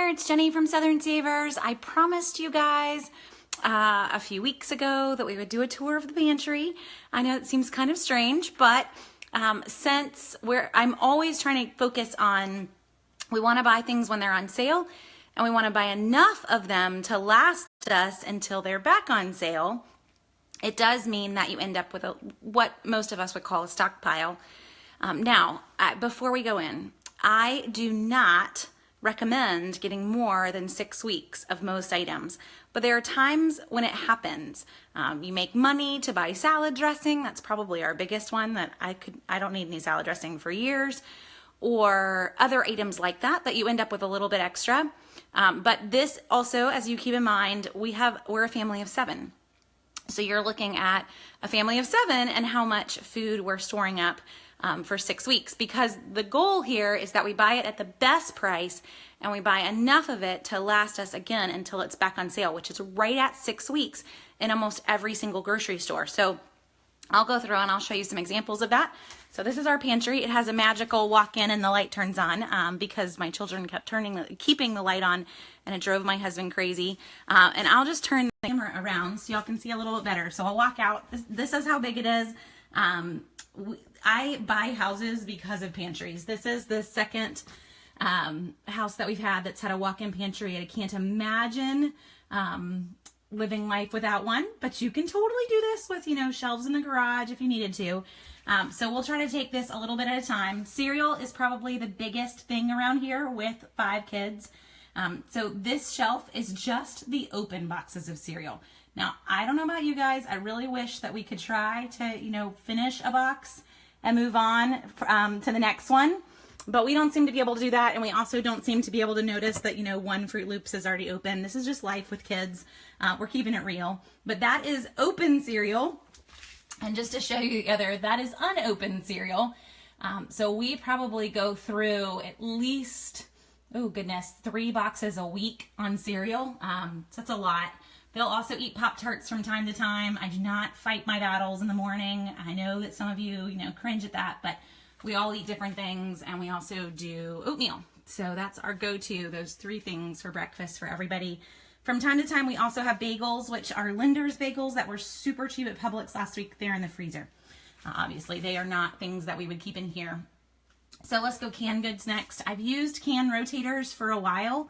there, it's Jenny from Southern Savers. I promised you guys a few weeks ago that we would do a tour of the pantry. I know it seems kind of strange, but since I'm always trying to focus on, we want to buy things when they're on sale, and we want to buy enough of them to last us until they're back on sale. It does mean that you end up with what most of us would call a stockpile. Now, before we go in, I do not recommend getting more than 6 weeks of most items, but there are times when it happens. You make money to buy salad dressing. That's probably our biggest one, that I don't need any salad dressing for years, or other items like that you end up with a little bit extra. But this also, as you keep in mind, we're a family of 7. So you're looking at a family of 7 and how much food we're storing up for 6 weeks, because the goal here is that we buy it at the best price and we buy enough of it to last us again until it's back on sale, which is right at 6 weeks in almost every single grocery store. So I'll go through and I'll show you some examples of that. So this is our pantry. It has a magical walk-in and the light turns on because my children kept keeping the light on, and it drove my husband crazy. And I'll just turn the camera around so y'all can see a little bit better. So I'll walk out. This is how big it is. I buy houses because of pantries. This is the second house that we've had that's had a walk-in pantry. I can't imagine living life without one, but you can totally do this with, shelves in the garage if you needed to. So we'll try to take this a little bit at a time. Cereal is probably the biggest thing around here with 5 kids. So this shelf is just the open boxes of cereal. Now, I don't know about you guys. I really wish that we could try to, finish a box and move on to the next one. But we don't seem to be able to do that, and we also don't seem to be able to notice that, one Fruit Loops is already open. This is just life with kids. We're keeping it real. But that is open cereal. And just to show you the other, that is unopened cereal. So we probably go through at least, 3 boxes a week on cereal. So that's a lot. They'll also eat Pop-Tarts from time to time. I do not fight my battles in the morning. I know that some of you, cringe at that, but we all eat different things, and we also do oatmeal. So that's our go-to, those 3 things for breakfast for everybody. From time to time, we also have bagels, which are Linder's bagels that were super cheap at Publix last week. They're in the freezer. Obviously, they are not things that we would keep in here. So let's go canned goods next. I've used can rotators for a while.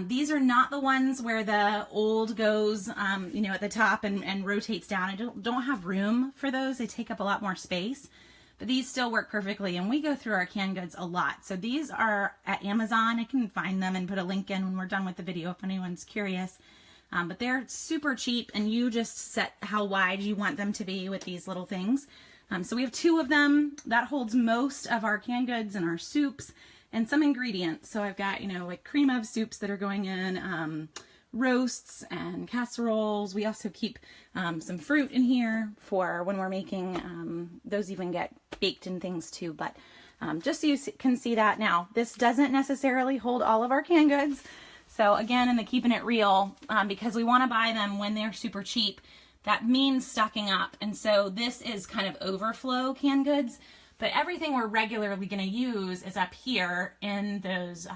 These are not the ones where the old goes, at the top and rotates down. I don't have room for those. They take up a lot more space. But these still work perfectly, and we go through our canned goods a lot. So these are at Amazon. I can find them and put a link in when we're done with the video if anyone's curious. But they're super cheap, and you just set how wide you want them to be with these little things. So we have 2 of them. That holds most of our canned goods and our soups and some ingredients. So I've got, like cream of soups that are going in, roasts and casseroles. We also keep some fruit in here for when we're making, those even get baked in things too, but just so you can see that. Now, this doesn't necessarily hold all of our canned goods. So again, in the keeping it real, because we want to buy them when they're super cheap, that means stocking up. And so this is kind of overflow canned goods, but everything we're regularly going to use is up here in those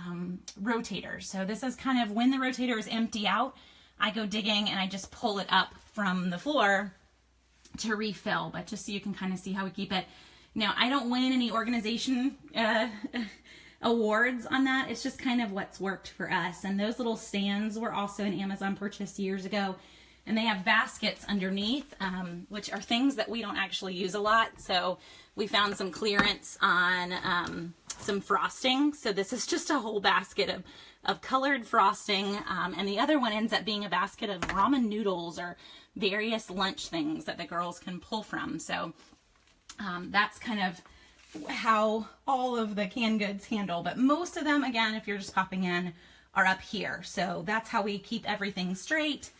rotators. So this is kind of when the rotators empty out, I go digging and I just pull it up from the floor to refill. But just so you can kind of see how we keep it. Now, I don't win any organization awards on that. It's just kind of what's worked for us. And those little stands were also an Amazon purchase years ago. And they have baskets underneath, which are things that we don't actually use a lot. So we found some clearance on some frosting. So this is just a whole basket of colored frosting. And the other one ends up being a basket of ramen noodles or various lunch things that the girls can pull from. So that's kind of how all of the canned goods handle. But most of them, again, if you're just popping in, are up here. So that's how we keep everything straight.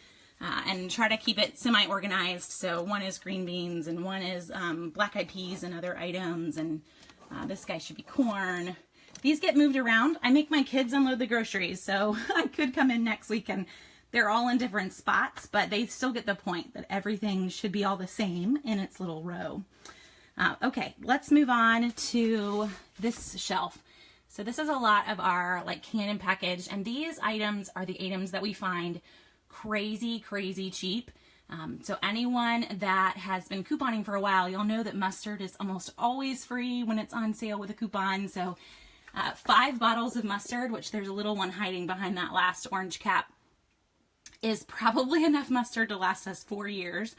And try to keep it semi-organized. So one is green beans and one is black-eyed peas and other items. And this guy should be corn. These get moved around. I make my kids unload the groceries. So I could come in next week and they're all in different spots. But they still get the point that everything should be all the same in its little row. Okay, let's move on to this shelf. So this is a lot of our like canned and packaged, and these items are the items that we find crazy, crazy cheap. So anyone that has been couponing for a while, you'll know that mustard is almost always free when it's on sale with a coupon. So 5 bottles of mustard, which there's a little one hiding behind that last orange cap, is probably enough mustard to last us 4 years.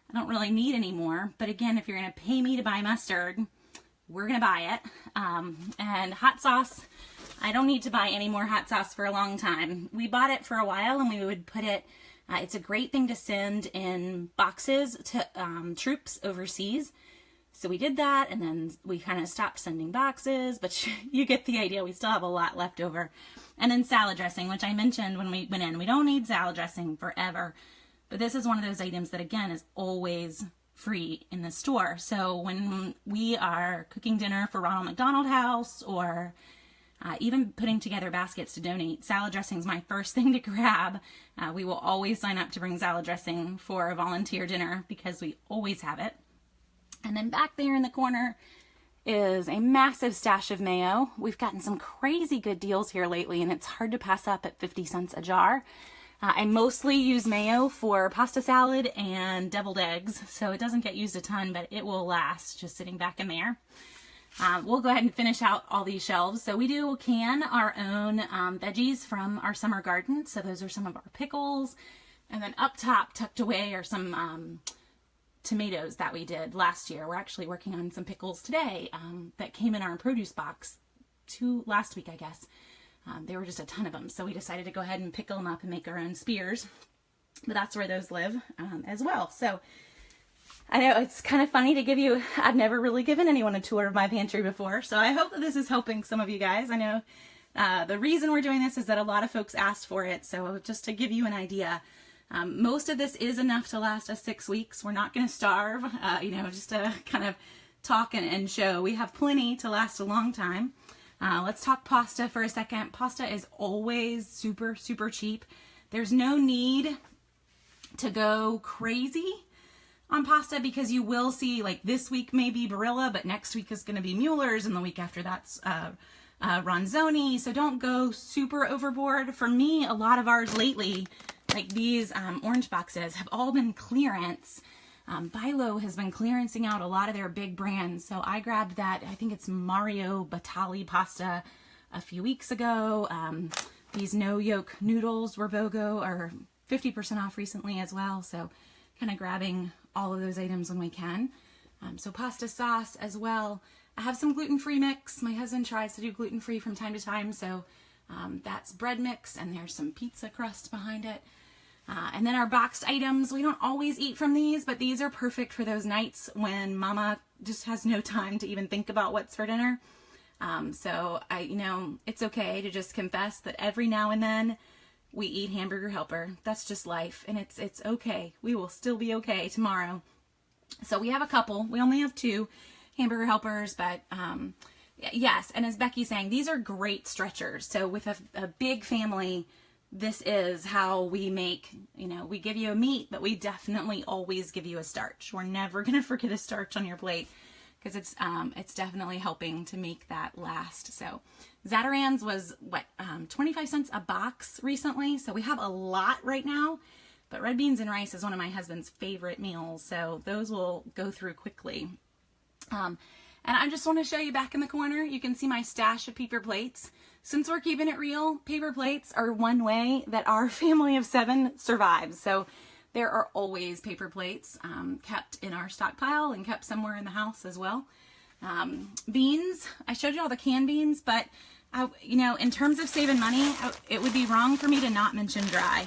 I don't really need any more, but again, if you're going to pay me to buy mustard, we're going to buy it. And hot sauce, I don't need to buy any more hot sauce for a long time. We bought it for a while and we would put it, it's a great thing to send in boxes to troops overseas. So we did that, and then we kind of stopped sending boxes, but you get the idea. We still have a lot left over. And then salad dressing, which I mentioned when we went in. We don't need salad dressing forever, but this is one of those items that, again, is always free in the store. So when we are cooking dinner for Ronald McDonald House, or even putting together baskets to donate, salad dressing is my first thing to grab. We will always sign up to bring salad dressing for a volunteer dinner because we always have it. And then back there in the corner is a massive stash of mayo. We've gotten some crazy good deals here lately, and it's hard to pass up at 50 cents a jar. I mostly use mayo for pasta salad and deviled eggs, so it doesn't get used a ton, but it will last just sitting back in there. We'll go ahead and finish out all these shelves. So we do can our own veggies from our summer garden. So those are some of our pickles. And then up top, tucked away, are some tomatoes that we did last year. We're actually working on some pickles today that came in our produce box last week, I guess. There were just a ton of them, so we decided to go ahead and pickle them up and make our own spears. But that's where those live as well. So I know it's kind of funny to give you, I've never really given anyone a tour of my pantry before, so I hope that this is helping some of you guys. I know the reason we're doing this is that a lot of folks asked for it, so just to give you an idea. Most of this is enough to last us 6 weeks. We're not going to starve, just to kind of talk and show. We have plenty to last a long time. Let's talk pasta for a second. Pasta is always super, super cheap. There's no need to go crazy on pasta because you will see, like, this week may be Barilla, but next week is going to be Mueller's, and the week after that's Ronzoni. So don't go super overboard. For me, a lot of ours lately, like these orange boxes, have all been clearance. Bilo has been clearancing out a lot of their big brands. So I grabbed that, I think it's Mayo Batali pasta a few weeks ago. These no yolk noodles were BOGO, or 50% off recently as well. So kind of grabbing all of those items when we can. So pasta sauce as well. I have some gluten-free mix. My husband tries to do gluten-free from time to time. So that's bread mix, and there's some pizza crust behind it. And then our boxed items, we don't always eat from these, but these are perfect for those nights when mama just has no time to even think about what's for dinner. So it's okay to just confess that every now and then we eat Hamburger Helper. That's just life, and it's okay. We will still be okay tomorrow. So we have a couple. We only have 2 Hamburger Helpers, but yes, and as Becky's saying, these are great stretchers. So with a big family, this is how we make, we give you a meat, but we definitely always give you a starch. We're never going to forget a starch on your plate because it's definitely helping to make that last. So Zatarain's was 25 cents a box recently. So we have a lot right now, but red beans and rice is one of my husband's favorite meals. So those will go through quickly. And I just want to show you back in the corner, you can see my stash of paper plates. Since we're keeping it real, paper plates are one way that our family of 7 survives. So there are always paper plates kept in our stockpile and kept somewhere in the house as well. Beans, I showed you all the canned beans, but in terms of saving money, it would be wrong for me to not mention dry.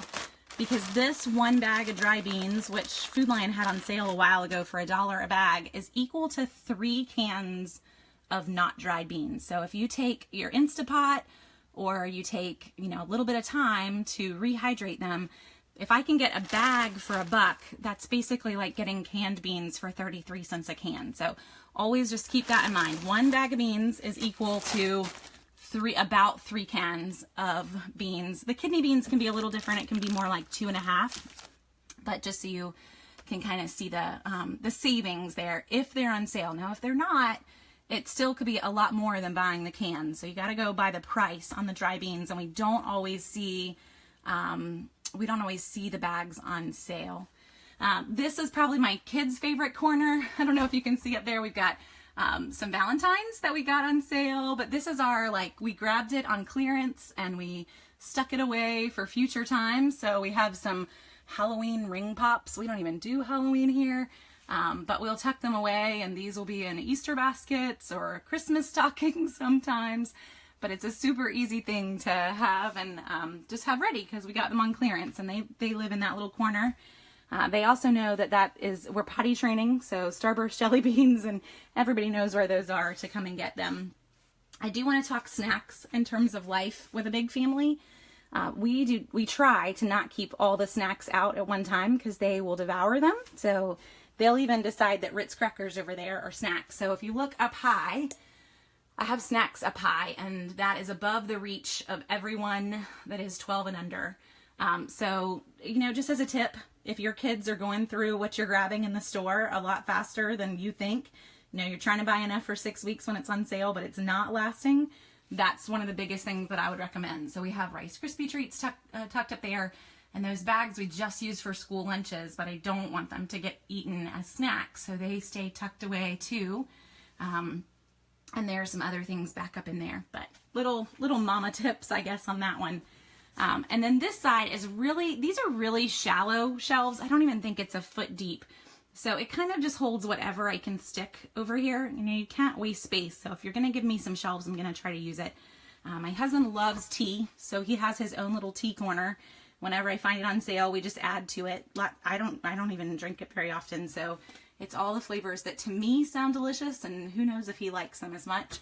Because this 1 bag of dry beans, which Food Lion had on sale a while ago for $1 a bag, is equal to 3 cans of not dried beans. So if you take your Instapot, or you take, a little bit of time to rehydrate them, if I can get a bag for $1, that's basically like getting canned beans for 33 cents a can. So always just keep that in mind. 1 bag of beans is equal to about 3 cans of beans. The kidney beans can be a little different. It can be more like 2.5, but just so you can kind of see the savings there if they're on sale. Now, if they're not, it still could be a lot more than buying the cans. So you got to go by the price on the dry beans, and we don't always see the bags on sale. This is probably my kids' favorite corner. I don't know if you can see up there. We've got some Valentines that we got on sale, but this is our, like, we grabbed it on clearance and we stuck it away for future times. So we have some Halloween ring pops. We don't even do Halloween here. But we'll tuck them away, and these will be in Easter baskets or Christmas stockings sometimes. But it's a super easy thing to have and just have ready because we got them on clearance, and they live in that little corner. They also know that we're potty training, so Starburst jelly beans, and everybody knows where those are to come and get them. I do want to talk snacks in terms of life with a big family. We try to not keep all the snacks out at one time because they will devour them. So they'll even decide that Ritz crackers over there are snacks. So if you look up high, I have snacks up high, and that is above the reach of everyone that is 12 and under. So, just as a tip, if your kids are going through what you're grabbing in the store a lot faster than you think, you're trying to buy enough for 6 weeks when it's on sale, but it's not lasting, that's one of the biggest things that I would recommend. So we have Rice Krispie treats tucked up there. And those bags we just use for school lunches, but I don't want them to get eaten as snacks, so they stay tucked away too. And there are some other things back up in there, but little mama tips, I guess, on that one. And then this side is these are really shallow shelves. I don't even think it's a foot deep. So it kind of just holds whatever I can stick over here. You can't waste space. So if you're going to give me some shelves, I'm going to try to use it. My husband loves tea, so he has his own little tea corner. Whenever I find it on sale, we just add to it. I don't even drink it very often, so it's all the flavors that to me sound delicious, and who knows if he likes them as much.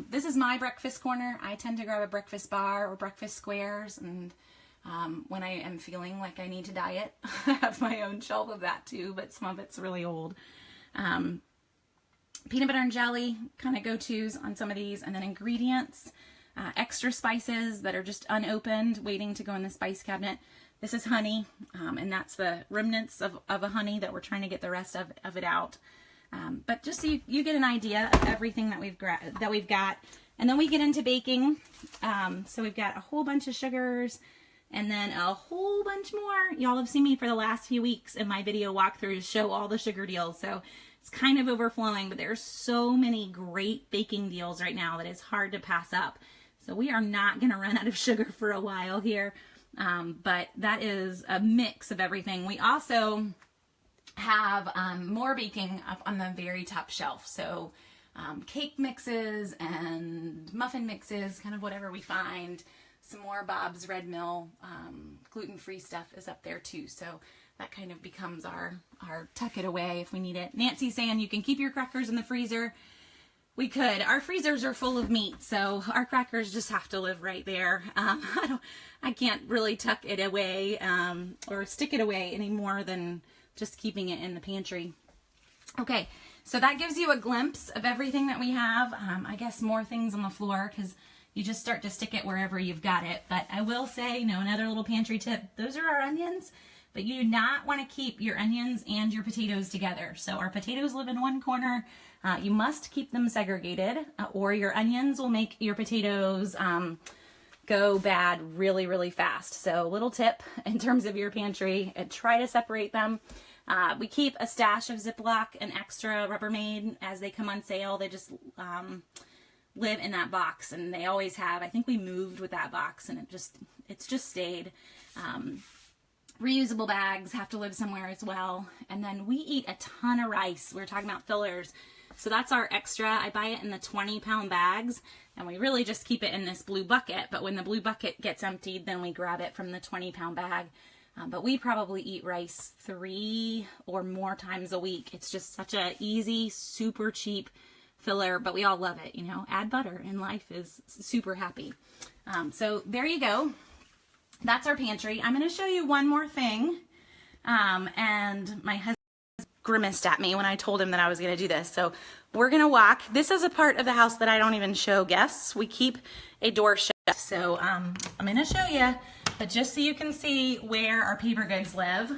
This is my breakfast corner. I tend to grab a breakfast bar or breakfast squares, and when I am feeling like I need to diet, I have my own shelf of that too, but some of it's really old. Peanut butter and jelly, kind of go-tos on some of these, and then ingredients. Extra spices that are just unopened, waiting to go in the spice cabinet. This is honey, and that's the remnants of a honey that we're trying to get the rest of it out. But just so you get an idea of everything that we've got. And then we get into baking. So we've got a whole bunch of sugars and then a whole bunch more. Y'all have seen me for the last few weeks in my video walkthroughs show all the sugar deals. So it's kind of overflowing, but there's so many great baking deals right now that it's hard to pass up. So we are not going to run out of sugar for a while here, but that is a mix of everything. We also have more baking up on the very top shelf. So cake mixes and muffin mixes, kind of whatever we find. Some more Bob's Red Mill gluten-free stuff is up there too. So that kind of becomes our tuck it away if we need it. Nancy's saying you can keep your crackers in the freezer. We could. Our freezers are full of meat, so our crackers just have to live right there. I can't really tuck it away or stick it away any more than just keeping it in the pantry. Okay, so that gives you a glimpse of everything that we have. I guess more things on the floor because you just start to stick it wherever you've got it. But I will say, another little pantry tip, those are our onions. But you do not want to keep your onions and your potatoes together. So our potatoes live in one corner. You must keep them segregated or your onions will make your potatoes go bad really, really fast. So little tip in terms of your pantry, try to separate them. We keep a stash of Ziploc and extra Rubbermaid as they come on sale. They just live in that box, and they always have. I think we moved with that box, and it's just stayed. Reusable bags have to live somewhere as well. And then we eat a ton of rice. We were talking about fillers. So that's our extra. I buy it in the 20-pound bags, and we really just keep it in this blue bucket. But when the blue bucket gets emptied, then we grab it from the 20-pound bag. But we probably eat rice 3 or more times a week. It's just such a easy, super cheap filler, but we all love it. Add butter and life is super happy. So there you go. That's our pantry. I'm going to show you one more thing. And my husband grimaced at me when I told him that I was going to do this. So we're going to walk. This is a part of the house that I don't even show guests. We keep a door shut. So I'm going to show you, but just so you can see where our paper goods live.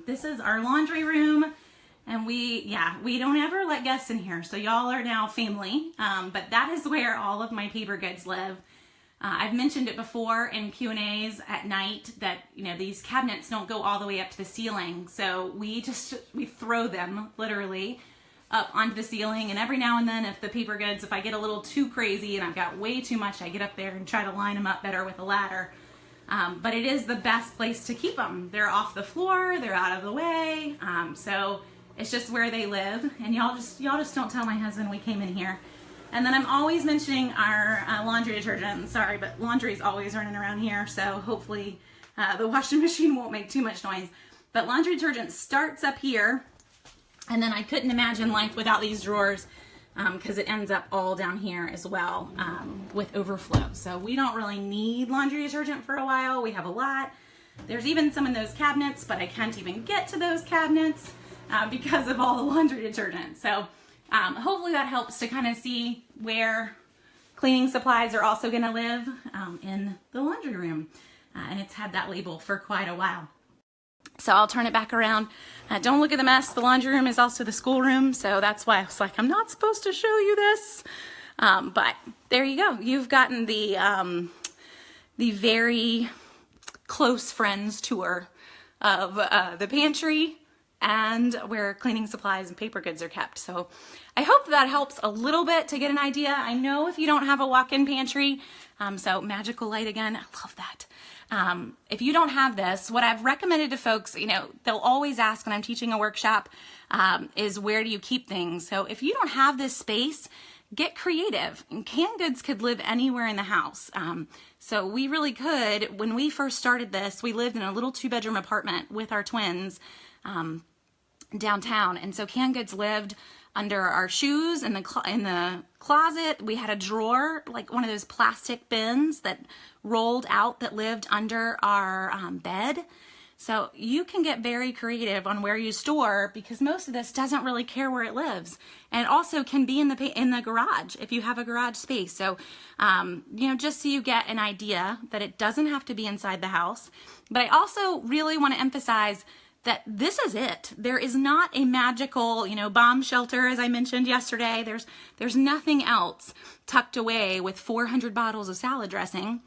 This is our laundry room. And we don't ever let guests in here. So y'all are now family. But that is where all of my paper goods live. I've mentioned it before in Q&As at night that, these cabinets don't go all the way up to the ceiling. So we throw them literally up onto the ceiling. And every now and then, if I get a little too crazy and I've got way too much, I get up there and try to line them up better with a ladder. But it is the best place to keep them. They're off the floor, they're out of the way. So it's just where they live. And y'all just don't tell my husband we came in here. And then I'm always mentioning our laundry detergent. Sorry, but laundry's always running around here, so hopefully the washing machine won't make too much noise. But laundry detergent starts up here, and then I couldn't imagine life without these drawers because it ends up all down here as well with overflow. So we don't really need laundry detergent for a while. We have a lot. There's even some in those cabinets, but I can't even get to those cabinets because of all the laundry detergent. So hopefully that helps to kind of see where cleaning supplies are also going to live in the laundry room. And it's had that label for quite a while. So I'll turn it back around. Don't look at the mess. The laundry room is also the schoolroom. So that's why I was like, I'm not supposed to show you this. But there you go. You've gotten the very close friends tour of the pantry and where cleaning supplies and paper goods are kept. So I hope that helps a little bit to get an idea. I know if you don't have a walk-in pantry, so magical light again, I love that. If you don't have this, what I've recommended to folks, they'll always ask when I'm teaching a workshop, is where do you keep things? So if you don't have this space, get creative. And canned goods could live anywhere in the house. So we really could, when we first started this, we lived in a little 2-bedroom apartment with our twins downtown. And so canned goods lived under our shoes in the closet. We had a drawer, like one of those plastic bins that rolled out that lived under our bed. So you can get very creative on where you store because most of this doesn't really care where it lives. And it also can be in the garage if you have a garage space. So, just so you get an idea that it doesn't have to be inside the house. But I also really want to emphasize that this is it. There is not a magical, bomb shelter, as I mentioned yesterday. There's nothing else tucked away with 400 bottles of salad dressing.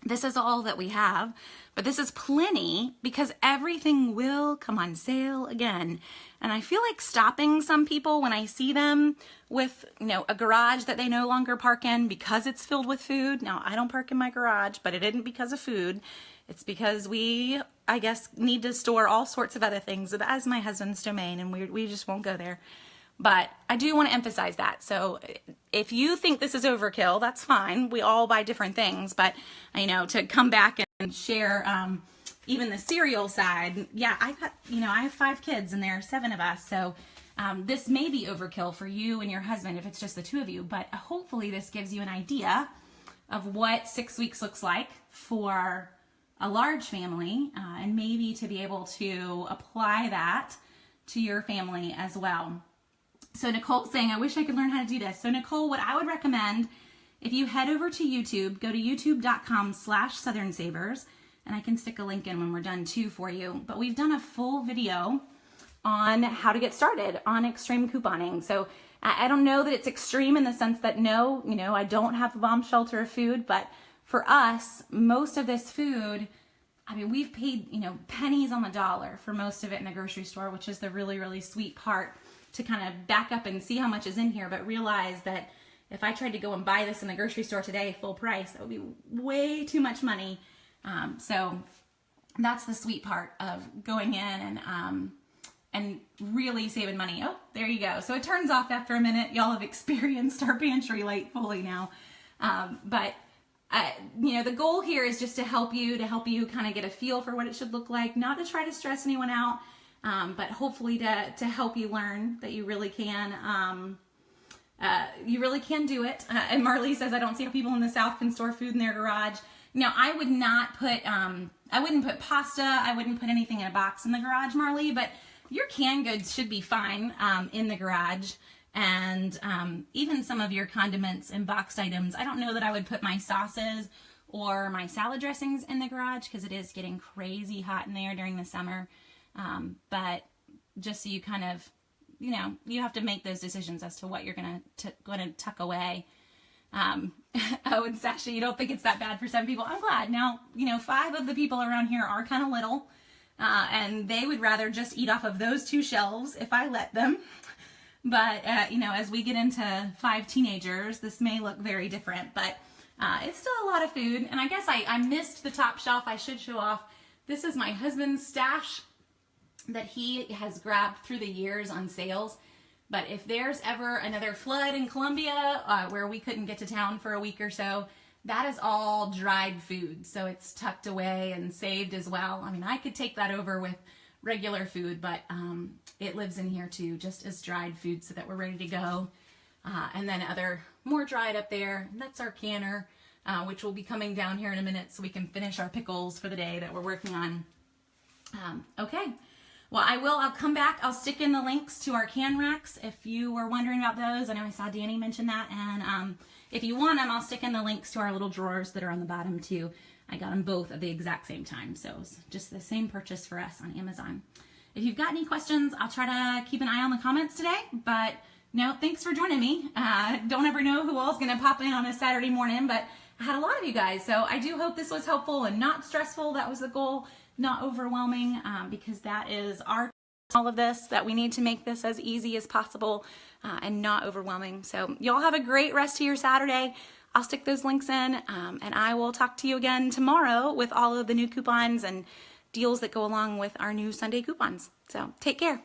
This is all that we have, but this is plenty because everything will come on sale again. And I feel like stopping some people when I see them with, a garage that they no longer park in because it's filled with food. Now, I don't park in my garage, but it isn't because of food. It's because we, I guess, need to store all sorts of other things as my husband's domain, and we just won't go there. But I do want to emphasize that. So if you think this is overkill, that's fine. We all buy different things. But, to come back and share even the cereal side, I have 5 kids, and there are 7 of us. So this may be overkill for you and your husband if it's just the 2 of you. But hopefully this gives you an idea of what 6 weeks looks like for a large family, and maybe to be able to apply that to your family as well. So Nicole's saying, I wish I could learn how to do this. So Nicole, what I would recommend, if you head over to YouTube, go to youtube.com/Southern Savers, and I can stick a link in when we're done too for you. But we've done a full video on how to get started on extreme couponing. So I don't know that it's extreme in the sense that no, I don't have a bomb shelter of food, but for us, most of this food, we've paid, pennies on the dollar for most of it in the grocery store, which is the really, really sweet part to kind of back up and see how much is in here, but realize that if I tried to go and buy this in the grocery store today, full price, that would be way too much money. So that's the sweet part of going in and really saving money. Oh, there you go. So it turns off after a minute. Y'all have experienced our pantry light fully now. But the goal here is just to help you kind of get a feel for what it should look like, not to try to stress anyone out, but hopefully to help you learn that you really can do it. And Marley says, I don't see how people in the South can store food in their garage. Now, I would not put, I wouldn't put pasta, I wouldn't put anything in a box in the garage, Marley, but your canned goods should be fine in the garage. And even some of your condiments and boxed items. I don't know that I would put my sauces or my salad dressings in the garage because it is getting crazy hot in there during the summer. But just so you kind of you have to make those decisions as to what you're going to tuck away. Oh, and Sasha, you don't think it's that bad for some people? I'm glad. Now, 5 of the people around here are kind of little, and they would rather just eat off of those 2 shelves if I let them. But, as we get into 5 teenagers, this may look very different, but it's still a lot of food. And I guess I missed the top shelf. I should show off. This is my husband's stash that he has grabbed through the years on sales. But if there's ever another flood in Columbia where we couldn't get to town for a week or so, that is all dried food. So it's tucked away and saved as well. I mean, I could take that over with regular food, but it lives in here too, just as dried food so that we're ready to go. And then other more dried up there. And that's our canner, which will be coming down here in a minute so we can finish our pickles for the day that we're working on. Okay. Well, I'll come back. I'll stick in the links to our can racks if you were wondering about those. I know I saw Danny mention that. And if you want them, I'll stick in the links to our little drawers that are on the bottom too. I got them both at the exact same time. So it's just the same purchase for us on Amazon. If you've got any questions, I'll try to keep an eye on the comments today. But no, thanks for joining me. Don't ever know who all's going to pop in on a Saturday morning, but I had a lot of you guys. So I do hope this was helpful and not stressful. That was the goal. Not overwhelming, because that is all of this, that we need to make this as easy as possible and not overwhelming. So y'all have a great rest of your Saturday. I'll stick those links in, and I will talk to you again tomorrow with all of the new coupons and deals that go along with our new Sunday coupons. So take care.